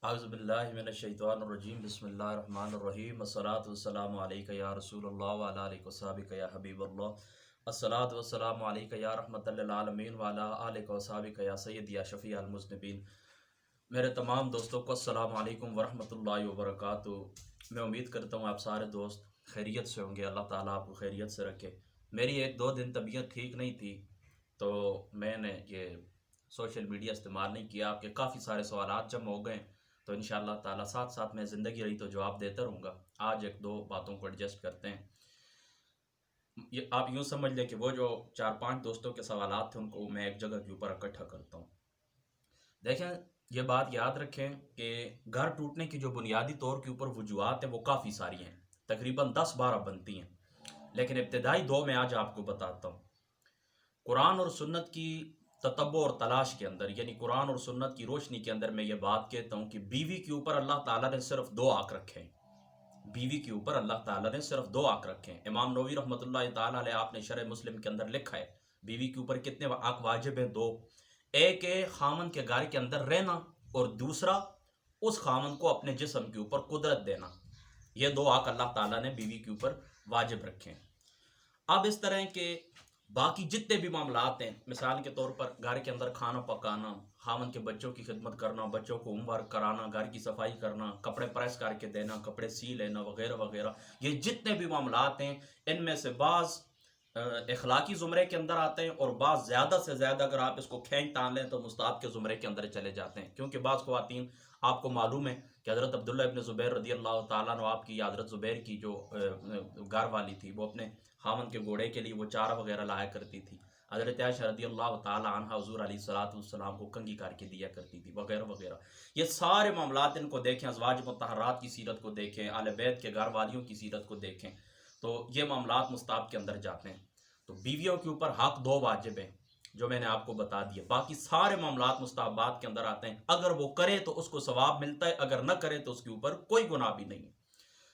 اعوذ باللہ من الشیطان الرجیم بسم اللہ الرحمن الرحیم الصلاۃ والسلام علیک یا رسول اللہ وعلی آلک وصحبک یا حبیب اللہ الصلاۃ والسلام علیک یا رحمۃ للعالمین وعلی آلک وصحبک یا سید یا شفیع المذنبین۔ میرے تمام دوستوں کو السلام علیکم ورحمۃ اللہ وبرکاتہ۔ میں امید کرتا ہوں آپ سارے دوست خیریت سے ہوں گے، اللہ تعالیٰ آپ کو خیریت سے رکھے۔ میری ایک دو دن طبیعت ٹھیک نہیں تھی تو میں نے یہ سوشل میڈیا استعمال نہیں کیا، آپ کے کافی سارے سوالات جمع ہو گئے، تو انشاءاللہ تعالیٰ ساتھ ساتھ میں زندگی رہی تو جواب دیتا رہوں گا۔ آج ایک دو باتوں کو ایڈجسٹ کرتے ہیں۔ یہ آپ یوں سمجھ لیں کہ وہ جو چار پانچ دوستوں کے سوالات تھے ان کو میں ایک جگہ کے اوپر اکٹھا کرتا ہوں۔ دیکھیں، یہ بات یاد رکھیں کہ گھر ٹوٹنے کی جو بنیادی طور کے اوپر وجوہات ہیں وہ کافی ساری ہیں، تقریباً 10-12 بنتی ہیں، لیکن ابتدائی دو میں آج آپ کو بتاتا ہوں۔ قرآن اور سنت کی تتبع اور تلاش کے اندر، یعنی قرآن اور سنت کی روشنی کے اندر میں یہ بات کہتا ہوں کہ بیوی کے اوپر اللہ تعالیٰ نے صرف دو حق رکھے ہیں۔ بیوی کے اوپر اللہ تعالیٰ نے صرف دو حق رکھے ہیں۔ امام نووی رحمۃ اللہ تعالیٰ علیہ آپ نے شرح مسلم کے اندر لکھا ہے بیوی کے اوپر کتنے حق واجب ہیں؟ دو۔ ایک ہے خامن کے گھر کے اندر رہنا، اور دوسرا اس خامن کو اپنے جسم کے اوپر قدرت دینا۔ یہ دو حق اللہ تعالیٰ نے بیوی کے اوپر واجب رکھے ہیں۔ اب اس طرح کے باقی جتنے بھی معاملات ہیں، مثال کے طور پر گھر کے اندر کھانا پکانا، خامن کے بچوں کی خدمت کرنا، بچوں کو ہوم ورک کرانا، گھر کی صفائی کرنا، کپڑے پریس کر کے دینا، کپڑے سی لینا، وغیرہ وغیرہ، یہ جتنے بھی معاملات ہیں ان میں سے بعض اخلاقی زمرے کے اندر آتے ہیں، اور بعض زیادہ سے زیادہ اگر آپ اس کو کھینچ تان لیں تو مستحب کے زمرے کے اندر چلے جاتے ہیں۔ کیونکہ بعض خواتین، آپ کو معلوم ہے کہ حضرت عبداللہ ابن زبیر رضی اللہ تعالیٰ عنہ، آپ کی حضرت زبیر کی جو گھر والی تھی، وہ اپنے خامن کے گھوڑے کے لیے وہ چارہ وغیرہ لایا کرتی تھی۔ حضرت عائشہ رضی اللہ تعالیٰ عنہ حضور علیہ الصلوۃ والسلام کو کنگھی کر کے دیا کرتی تھی، وغیرہ وغیرہ۔ یہ سارے معاملات ان کو دیکھیں، ازواج مطہرات کی سیرت کو دیکھیں، اہل بیت کے گھر والیوں کی سیرت کو دیکھیں، تو یہ معاملات مستحب کے اندر جاتے ہیں۔ تو بیویوں کے اوپر حق دو واجب ہیں جو میں نے آپ کو بتا دیا، باقی سارے معاملات مستحبات کے اندر آتے ہیں۔ اگر وہ کرے تو اس کو ثواب ملتا ہے، اگر نہ کرے تو اس کے اوپر کوئی گناہ بھی نہیں ہے۔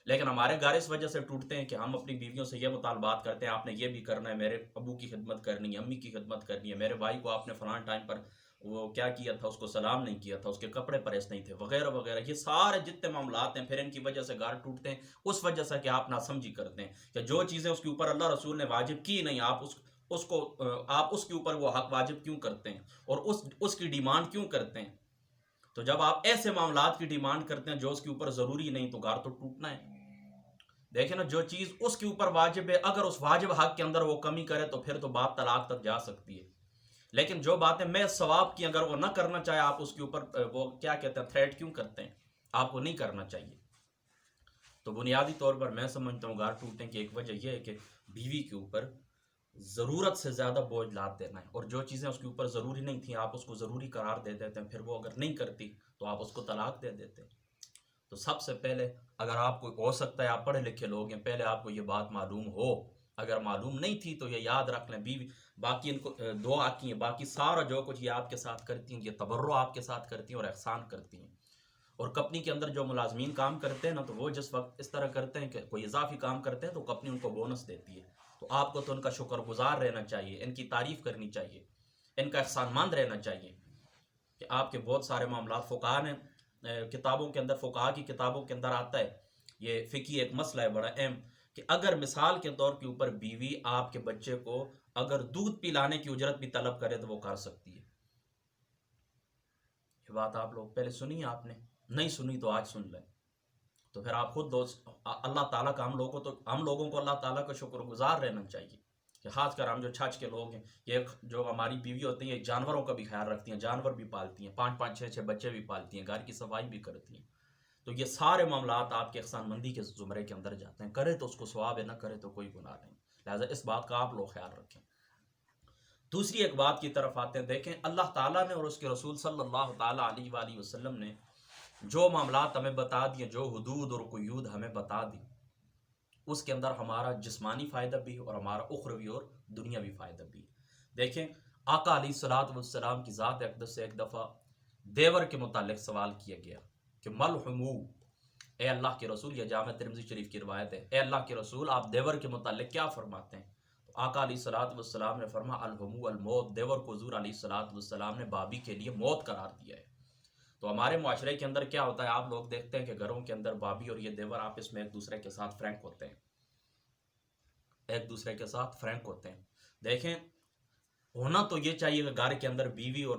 لیکن ہمارے گھر اس وجہ سے ٹوٹتے ہیں کہ ہم اپنی بیویوں سے یہ مطالبات کرتے ہیں، آپ نے یہ بھی کرنا ہے، میرے ابو کی خدمت کرنی ہے، امی کی خدمت کرنی ہے، میرے بھائی کو آپ نے فلاں ٹائم پر وہ کیا کیا تھا، اس کو سلام نہیں کیا تھا، اس کے کپڑے پریس نہیں تھے، وغیرہ وغیرہ۔ یہ سارے جتنے معاملات ہیں پھر ان کی وجہ سے گھر ٹوٹتے ہیں، اس وجہ سے کہ آپ ناسمجھی کرتے ہیں کہ جو چیزیں اس کے اوپر اللہ رسول نے واجب کی نہیں، آپ اس کے اوپر وہ حق واجب کیوں کرتے ہیں اور اس کی ڈیمانڈ کیوں کرتے ہیں؟ تو جب آپ ایسے معاملات کی ڈیمانڈ کرتے ہیں جو اس کے اوپر ضروری نہیں، تو گھر تو ٹوٹنا ہے۔ دیکھیں نا، جو چیز اس کے اوپر واجب ہے، اگر اس واجب حق کے اندر وہ کمی کرے تو پھر تو بات طلاق تک جا سکتی ہے۔ لیکن جو باتیں میں ثواب کی اگر وہ نہ کرنا چاہے، آپ اس کے اوپر وہ کیا کہتے ہیں، تھریٹ کیوں کرتے ہیں؟ آپ کو نہیں کرنا چاہیے۔ تو بنیادی طور پر میں سمجھتا ہوں گھر ٹوٹنے کی ایک وجہ یہ ہے کہ بیوی کے اوپر ضرورت سے زیادہ بوجھ لاد دینا ہے، اور جو چیزیں اس کے اوپر ضروری نہیں تھیں آپ اس کو ضروری قرار دے دیتے ہیں، پھر وہ اگر نہیں کرتی تو آپ اس کو طلاق دے دیتے ہیں۔ تو سب سے پہلے، اگر آپ کو ہو سکتا ہے آپ پڑھے لکھے لوگ ہیں، پہلے آپ کو یہ بات معلوم ہو، اگر معلوم نہیں تھی تو یہ یاد رکھ لیں، بیوی باقی ان کو دعا کی ہیں، باقی سارا جو کچھ یہ آپ کے ساتھ کرتی ہیں، یہ تبرع آپ کے ساتھ کرتی ہیں اور احسان کرتی ہیں۔ اور کمپنی کے اندر جو ملازمین کام کرتے ہیں نا، تو وہ جس وقت اس طرح کرتے ہیں کہ کوئی اضافی کام کرتے ہیں تو کمپنی ان کو بونس دیتی ہے، تو آپ کو تو ان کا شکر گزار رہنا چاہیے، ان کی تعریف کرنی چاہیے، ان کا احسان مند رہنا چاہیے کہ آپ کے بہت سارے معاملات فقہاء نے کتابوں کے اندر، فقہاء کی کتابوں کے اندر آتا ہے، یہ فقہی ایک مسئلہ ہے بڑا اہم، کہ اگر مثال کے طور کے اوپر بیوی آپ کے بچے کو اگر دودھ پلانے کی اجرت بھی طلب کرے تو وہ کر سکتی ہے۔ یہ بات آپ لوگ پہلے سنی ہے، آپ نے نہیں سنی تو آج سن لیں۔ تو پھر آپ خود دوست اللہ تعالیٰ کا، ہم لوگوں کو اللہ تعالیٰ کا شکر گزار رہنا چاہیے کہ خاص کر ہم جو چھچ کے لوگ ہیں، یہ جو ہماری بیوی ہوتی ہیں، جانوروں کا بھی خیال رکھتی ہیں، جانور بھی پالتی ہیں، 5-5 6-6 بچے بھی پالتی ہیں، گھر کی صفائی بھی کرتی ہیں۔ تو یہ سارے معاملات آپ کے احسان مندی کے زمرے کے اندر جاتے ہیں، کرے تو اس کو ثواب ہے، نہ کرے تو کوئی گناہ نہیں، لہٰذا اس بات کا آپ لوگ خیال رکھیں۔ دوسری ایک بات کی طرف آتے ہیں، دیکھیں اللہ تعالیٰ نے اور اس کے رسول صلی اللہ تعالیٰ علیہ وآلہ وسلم نے جو معاملات ہمیں بتا دیے، جو حدود اور قیود ہمیں بتا دی، اس کے اندر ہمارا جسمانی فائدہ بھی اور ہمارا اخروی اور دنیاوی فائدہ بھی۔ دیکھیں آقا علیہ الصلوۃ والسلام کی ذات اقدس سے ایک دفعہ دیور کے متعلق سوال کیا گیا کہ مل حمو، اے اللہ کے رسول، یہ جامع ترمذی شریف کی روایت ہے، اے اللہ کے رسول آپ دیور کے متعلق کیا فرماتے ہیں؟ تو آقا علیہ الصلوۃ والسلام نے فرمایا الحمو الموت، دیور کو حضور علیہ الصلوۃ والسلام نے بابی کے لیے موت قرار دیا ہے۔ تو ہمارے معاشرے کے اندر کیا ہوتا ہے، آپ لوگ دیکھتے ہیں کہ گھروں کے اندر بھابھی اور یہ دیور آپس میں ایک دوسرے کے ساتھ فرینک ہوتے ہیں، ایک دوسرے کے ساتھ فرینک ہوتے ہیں۔ دیکھیں، ہونا تو یہ چاہیے کہ گھر کے اندر بیوی اور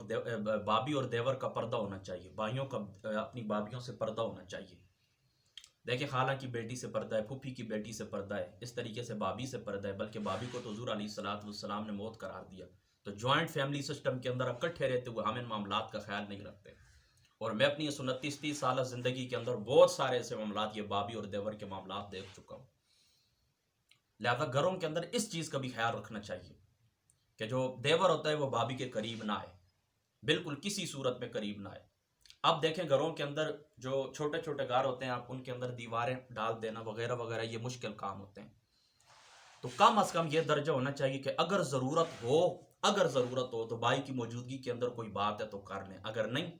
بھابھی اور دیور کا پردہ ہونا چاہیے، بھائیوں کا اپنی بھابھیوں سے پردہ ہونا چاہیے۔ دیکھیں، خالہ کی بیٹی سے پردہ ہے، پھوپھی کی بیٹی سے پردہ ہے، اس طریقے سے بھابھی سے پردہ ہے، بلکہ بھابھی کو تو حضور علیہ الصلوۃ والسلام نے موت قرار دیا۔ تو جوائنٹ فیملی سسٹم کے اندر اکٹھے رہتے ہوئے ہم ان معاملات کا خیال نہیں رکھتے، اور میں اپنی 29-30 سالہ زندگی کے اندر بہت سارے ایسے معاملات، یہ بھابھی اور دیور کے معاملات دیکھ چکا ہوں۔ لہذا گھروں کے اندر اس چیز کا بھی خیال رکھنا چاہیے کہ جو دیور ہوتا ہے وہ بھابھی کے قریب نہ آئے، بالکل کسی صورت میں قریب نہ آئے۔ اب دیکھیں، گھروں کے اندر جو چھوٹے چھوٹے گھر ہوتے ہیں، آپ ان کے اندر دیواریں ڈال دینا وغیرہ وغیرہ، یہ مشکل کام ہوتے ہیں۔ تو کم از کم یہ درجہ ہونا چاہیے کہ اگر ضرورت ہو تو بھائی کی موجودگی کے اندر کوئی بات ہے تو کر لیں، اگر نہیں،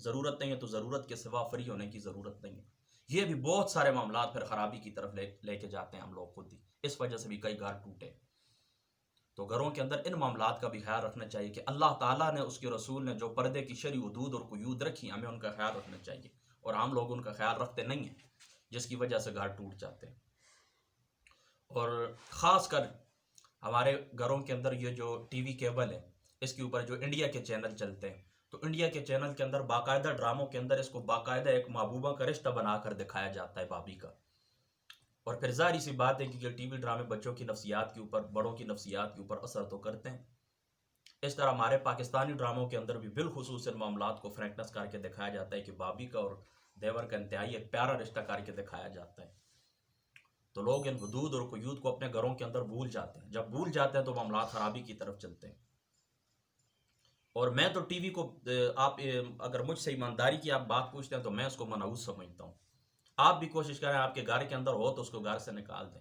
ضرورت نہیں ہے تو ضرورت کے سوا فری ہونے کی ضرورت نہیں ہے۔ یہ بھی بہت سارے معاملات پھر خرابی کی طرف لے کے جاتے ہیں ہم لوگ خود ہی، اس وجہ سے بھی کئی گھر ٹوٹے۔ تو گھروں کے اندر ان معاملات کا بھی خیال رکھنا چاہیے کہ اللہ تعالیٰ نے، اس کے رسول نے جو پردے کی شرعی حدود اور قیود رکھی، ہمیں ان کا خیال رکھنا چاہیے، اور ہم لوگ ان کا خیال رکھتے نہیں ہیں، جس کی وجہ سے گھر ٹوٹ جاتے ہیں۔ اور خاص کر ہمارے گھروں کے اندر یہ جو ٹی وی کیبل ہے، اس کے اوپر جو انڈیا کے چینل چلتے ہیں، تو انڈیا کے چینل کے اندر باقاعدہ ڈراموں کے اندر اس کو باقاعدہ ایک محبوبہ کا رشتہ بنا کر دکھایا جاتا ہے، بھابھی کا۔ اور پھر ظاہری سی بات ہے کہ یہ ٹی وی ڈرامے بچوں کی نفسیات کے اوپر، بڑوں کی نفسیات کے اوپر اثر تو کرتے ہیں۔ اس طرح ہمارے پاکستانی ڈراموں کے اندر بھی بالخصوص ان معاملات کو فرینکنس کر کے دکھایا جاتا ہے کہ بھابھی کا اور دیور کا انتہائی ایک پیارا رشتہ کر کے دکھایا جاتا ہے۔ تو لوگ ان حدود اور قیود کو اپنے گھروں کے اندر بھول جاتے ہیں، جب بھول جاتے ہیں تو معاملات خرابی کی طرف چلتے ہیں۔ اور میں تو ٹی وی کو، آپ اگر مجھ سے ایمانداری کی آپ بات پوچھتے ہیں تو میں اس کو منحوس سمجھتا ہوں۔ آپ بھی کوشش کریں، آپ کے گھر کے اندر ہو تو اس کو گھر سے نکال دیں۔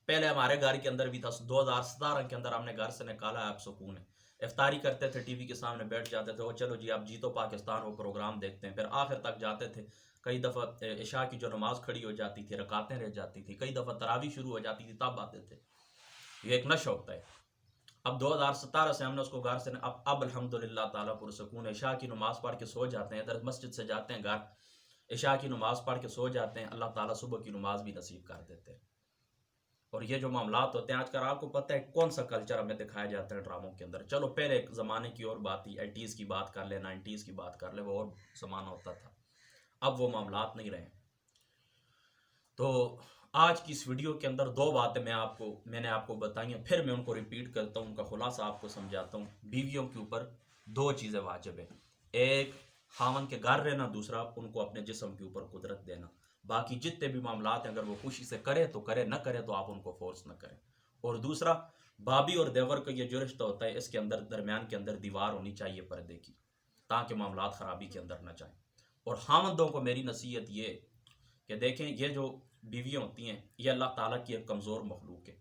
پہلے ہمارے گھر کے اندر بھی تھا، 2017 کے اندر ہم نے گھر سے نکالا، آپ سکون ہے۔ افطاری کرتے تھے، ٹی وی کے سامنے بیٹھ جاتے تھے، اور چلو جی آپ جیتو پاکستان وہ پروگرام دیکھتے ہیں، پھر آخر تک جاتے تھے۔ کئی دفعہ عشاء کی جو نماز کھڑی ہو جاتی تھی، رکعتیں رہ جاتی تھی، کئی دفعہ تراویح شروع ہو جاتی تھی، تب آتے تھے۔ یہ ایک نشہ ہوتا ہے۔ اب 2017 سے ہم نے اس کو گھر سے اب الحمدللہ تعالیٰ پرسکون، عشاء کی نماز پڑھ کے سو جاتے ہیں، ادھر مسجد سے جاتے ہیں گھر، عشاء کی نماز پڑھ کے سو جاتے ہیں، اللہ تعالیٰ صبح کی نماز بھی نصیب کر دیتے ہیں۔ اور یہ جو معاملات ہوتے ہیں آج کل، آپ کو پتہ ہے کون سا کلچر ہمیں دکھایا جاتا ہے ڈراموں کے اندر۔ چلو پہلے ایک زمانے کی اور بات تھی، 80s کی بات کر لیں، 90s کی بات کر لیں، وہ اور زمانہ ہوتا تھا، اب وہ معاملات نہیں رہے۔ تو آج کی اس ویڈیو کے اندر دو باتیں میں نے آپ کو بتائی ہیں، پھر میں ان کو ریپیٹ کرتا ہوں، ان کا خلاصہ آپ کو سمجھاتا ہوں۔ بیویوں کے اوپر دو چیزیں واجب ہیں، ایک خاوند کے گھر رہنا، دوسرا ان کو اپنے جسم کے اوپر قدرت دینا۔ باقی جتنے بھی معاملات ہیں اگر وہ خوشی سے کرے تو کرے، نہ کرے تو آپ ان کو فورس نہ کریں۔ اور دوسرا، بھابھی اور دیور کا یہ جو رشتہ ہوتا ہے، اس کے اندر درمیان کے اندر دیوار ہونی چاہیے پردے کی، تاکہ معاملات خرابی کے اندر نہ جائیں۔ اور خاوندوں کو میری نصیحت یہ کہ دیکھیں، یہ جو بیویاں ہوتی ہیں یہ اللہ تعالیٰ کی ایک کمزور مخلوق ہے،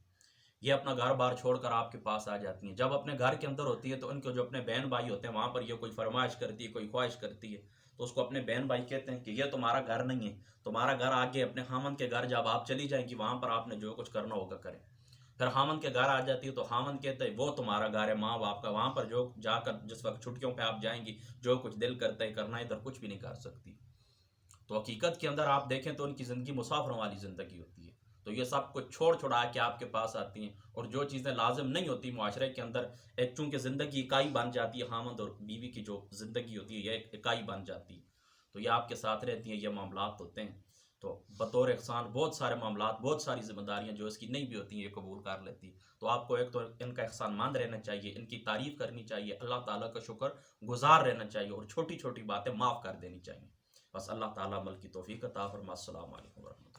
یہ اپنا گھر بار چھوڑ کر آپ کے پاس آ جاتی ہیں۔ جب اپنے گھر کے اندر ہوتی ہے تو ان کے جو اپنے بہن بھائی ہوتے ہیں وہاں پر یہ کوئی فرمائش کرتی ہے، کوئی خواہش کرتی ہے، تو اس کو اپنے بہن بھائی کہتے ہیں کہ یہ تمہارا گھر نہیں ہے، تمہارا گھر آگے اپنے خاوند کے گھر جب آپ چلی جائیں گی وہاں پر آپ نے جو کچھ کرنا ہوگا کریں۔ پھر خاوند کے گھر آ جاتی ہے تو خاوند کہتا ہے وہ تمہارا گھر ہے ماں باپ کا، وہاں پر جو جا کر جس وقت چھٹیوں پہ آپ جائیں گی جو کچھ دل کرتا ہے کرنا، ادھر کچھ بھی نہیں کر سکتی۔ تو حقیقت کے اندر آپ دیکھیں تو ان کی زندگی مسافروں والی زندگی ہوتی ہے، تو یہ سب کچھ چھوڑ چھڑا کے آپ کے پاس آتی ہیں، اور جو چیزیں لازم نہیں ہوتی معاشرے کے اندر، ایک چونکہ زندگی اکائی بن جاتی ہے، خاوند اور بیوی کی جو زندگی ہوتی ہے یہ ایک اکائی بن جاتی ہے، تو یہ آپ کے ساتھ رہتی ہیں، یہ معاملات ہوتے ہیں۔ تو بطور احسان بہت سارے معاملات، بہت ساری ذمہ داریاں جو اس کی نہیں بھی ہوتی ہیں یہ قبول کر لیتی ہے۔ تو آپ کو ایک تو ان کا احسان مند رہنا چاہیے، ان کی تعریف کرنی چاہیے، اللہ تعالیٰ کا شکر گزار رہنا چاہیے، اور چھوٹی چھوٹی باتیں معاف کر دینی چاہیے۔ بس اللہ تعالیٰ عمل کی توفیق عطا فرمائے۔ السلام علیکم ورحمۃ اللہ۔